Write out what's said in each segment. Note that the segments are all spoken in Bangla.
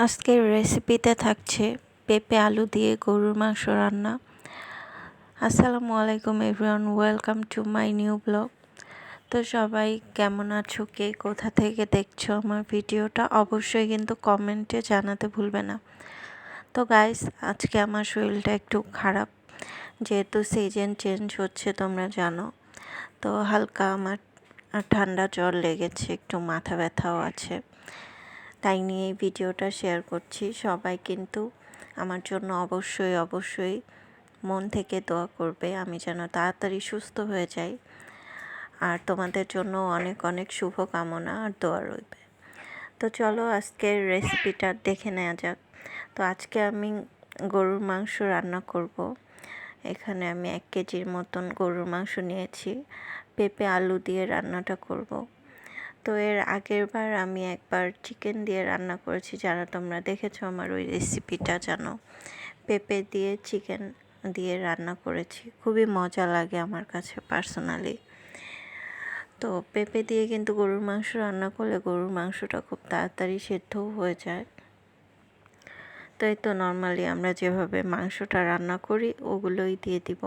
আজকের রেসিপিতে থাকছে পেঁপে আলু দিয়ে গরুর মাংস রান্না। আসসালামু আলাইকুম everyone, welcome to my new blog. তো সবাই কেমন আছো, কে কোথা থেকে দেখছো আমার ভিডিওটা অবশ্যই কিন্তু কমেন্টে জানাতে ভুলবে না। তো গাইস, আজকে আমার শরীরটা একটু খারাপ, যেহেতু সিজন চেঞ্জ হচ্ছে তোমরা জানো। তো হালকা আমার ঠান্ডা জ্বর লেগেছে, একটু মাথা ব্যথাও আছে, তাই নিয়ে এই ভিডিওটা শেয়ার করছি। সবাই কিন্তু আমার জন্য অবশ্যই মন থেকে দোয়া করবে, আমি যেন তাড়াতাড়ি সুস্থ হয়ে যাই। আর তোমাদের জন্য অনেক অনেক শুভকামনা আর দোয়া রইবে। তো চলো আজকের রেসিপিটা দেখে নেওয়া যাক। তো আজকে আমি গরুর মাংস রান্না করব। এখানে আমি 1 কেজির মতন গরুর মাংস নিয়েছি। পেঁপে আলু দিয়ে রান্নাটা করব। তো এর আগের বার আমি একবার চিকেন দিয়ে রান্না করেছি, যারা তোমরা দেখেছো আমার ওই রেসিপিটা জানো। পেঁপে দিয়ে চিকেন দিয়ে রান্না করেছি, খুবই মজা লাগে আমার কাছে পার্সোনালি। তো পেঁপে দিয়ে কিন্তু গরুর মাংস রান্না করলে গরুর মাংসটা খুব তাড়াতাড়ি সেদ্ধও হয়ে যায়। তো এই তো নর্মালি আমরা যেভাবে মাংসটা রান্না করি ওগুলোই দিয়ে দিব।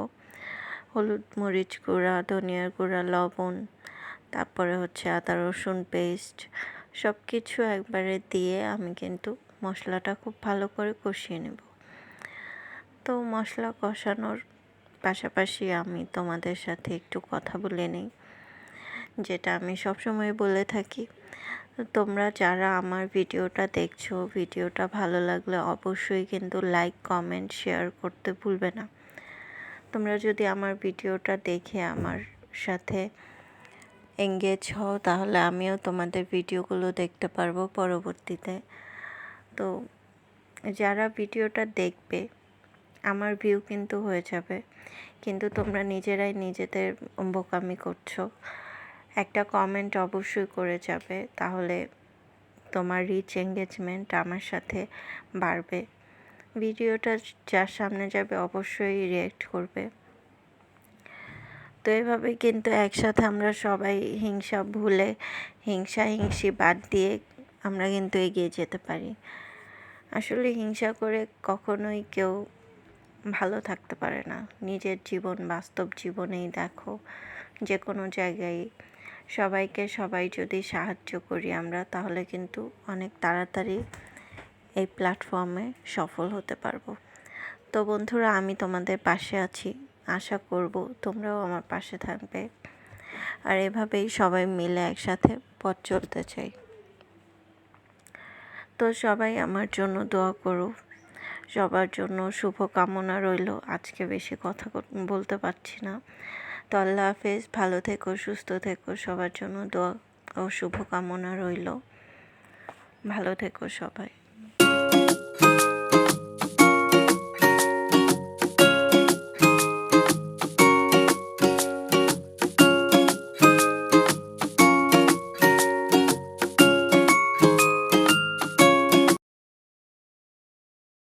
হলুদ, মরিচ গুঁড়া, ধনিয়ার গুঁড়া, লবণ, তারপরে হচ্ছে আদা রসুন পেস্ট, সব কিছু একবারে দিয়ে আমি কিন্তু মশলাটা খুব ভালো করে কষিয়ে নেব। তো মশলা কষানোর পাশাপাশি আমি তোমাদের সাথে একটু কথা বলে নিই, যেটা আমি সবসময় বলে থাকি। তোমরা যারা আমার ভিডিওটা দেখছো, ভিডিওটা ভালো লাগলে অবশ্যই কিন্তু লাইক, কমেন্ট, শেয়ার করতে ভুলবে না। তোমরা যদি আমার ভিডিওটা দেখে আমার সাথে এঙ্গেজ হও, তাহলে আমিও তোমাদের ভিডিওগুলো দেখতে পারবো পরবর্তীতে। তো যারা ভিডিওটা দেখবে আমার ভিউ কিন্তু হয়ে যাবে, কিন্তু তোমরা নিজেরাই নিজেদের বোকামি করছো। একটা কমেন্ট অবশ্যই করে যাবে, তাহলে তোমার রিচ এঙ্গেজমেন্ট আমার সাথে বাড়বে। ভিডিওটা যার সামনে যাবে অবশ্যই রিঅ্যাক্ট করবে। তো এভাবে কিন্তু একসাথে আমরা সবাই হিংসা ভুলে, হিংসি বাদ দিয়ে আমরা কিন্তু এগিয়ে যেতে পারি। আসলে হিংসা করে কখনোই কেউ ভালো থাকতে পারে না। নিজের জীবন, বাস্তব জীবনেই দেখো, যে কোনো জায়গায় সবাইকে সবাই যদি সাহায্য করি আমরা, তাহলে কিন্তু অনেক তাড়াতাড়ি এই প্ল্যাটফর্মে সফল হতে পারবো। তো বন্ধুরা, আমি তোমাদের পাশে আছি, আশা করব তোমরাও আমার পাশে থাকবে। আর এভাবেই সবাই মিলে একসাথে পথ চলতে চাই। তো সবাই আমার জন্য দোয়া করো, সবার জন্য শুভকামনা রইল। আজকে বেশি কথা বলতে পারছি না। তো আল্লাহ হাফেজ, ভালো থেকো, সুস্থ থেকো, সবার জন্য দোয়া ও শুভকামনা রইল। ভালো থেকো সবাই।